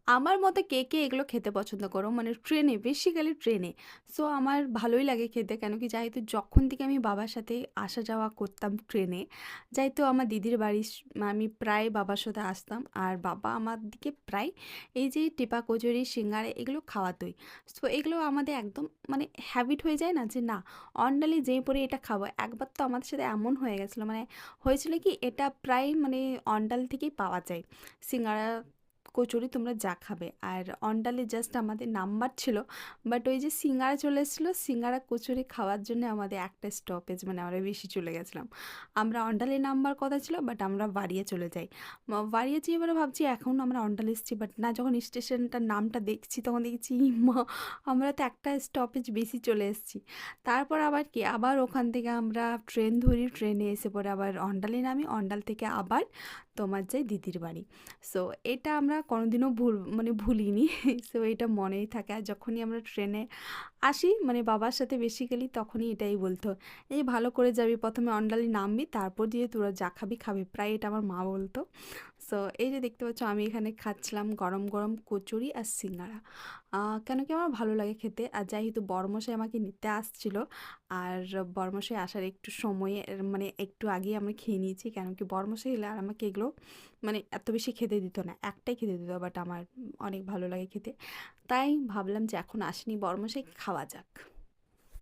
আমার মতে কে এগুলো খেতে পছন্দ করো? মানে ট্রেনে, বেসিক্যালি ট্রেনে। সো আমার ভালোই লাগে খেতে। কেন কি যেহেতু যখন থেকে আমি বাবার সাথে আসা যাওয়া করতাম ট্রেনে, যেহেতু আমার দিদির বাড়ি আমি প্রায় বাবার সাথে আসতাম। আর বাবা আমাদেরকে প্রায় এই যে টেপা কচুরি, সিঙ্গারা এগুলো খাওয়াতই। সো এগুলো আমাদের একদম মানে হ্যাবিট হয়ে যায় না যে না অন্ডালি যেই পড়ে এটা খাবো। একবার তো আমাদের সাথে এমন হয়ে গেছিলো মানে হয়েছিল কি এটা প্রায় মানে অন্ডাল থেকেই পাওয়া যায়। সিঙ্গারা কচুরি তোমরা যা খাবে। আর অন্ডালে জাস্ট আমাদের নাম্বার ছিল। বাট ওই যে সিঙ্গারা চলে এসেছিলো, সিঙ্গারা কচুরি খাওয়ার জন্য আমাদের একটা স্টপেজ মানে আমরা বেশি চলে গেছিলাম। আমরা অন্ডালে নামবার কথা ছিল বাট আমরা বাড়িয়ে চলে যাই। বাড়িয়ে যেয়ে এবারে ভাবছি এখন আমরা অন্ডালে এসেছি বাট না যখন স্টেশনটার নামটা দেখছি তখন দেখছি মা আমরা তো একটা স্টপেজ বেশি চলে এসেছি। তারপর আবার কি আবার ওখান থেকে আমরা ট্রেন ধরি, ট্রেনে এসে পরে আবার অন্ডালে নামি, অন্ডাল থেকে আবার তোমার যাই দিদির বাড়ি। সো এটা আমরা কোনোদিনও মানে ভুলিনি। সো এটা মনেই থাকে। আর যখনই আমরা ট্রেনে আসি মানে বাবার সাথে বেসিক্যালি তখনই এটাই বলতো, "এই ভালো করে যাবি, ১ম এ অন্ডালে নামবি, তারপর দিয়ে তোরা যা খাবি খাবি।" প্রায় এটা আমার মা বলতো। সো এই যে দেখতে পাচ্ছ আমি এখানে খাচ্ছিলাম গরম, গরম কচুরি আর সিঙ্গারা। কেন কি আমার ভালো লাগে খেতে। আর যেহেতু বড়মশাই আমাকে নিতে আসছিল, আর বড়মশাই আসার একটু সময়ে মানে একটু আগেই আমরা খেয়ে নিয়েছি। কেন কি বড়মশাই এলে আর আমাকে এগুলো মানে এত বেশি খেতে দিত না। একটাই খেতে দিত বাট আমার অনেক ভালো লাগে খেতে। তাই ভাবলাম যে এখন আসেনি বড়মশাই খাওয়া যাক।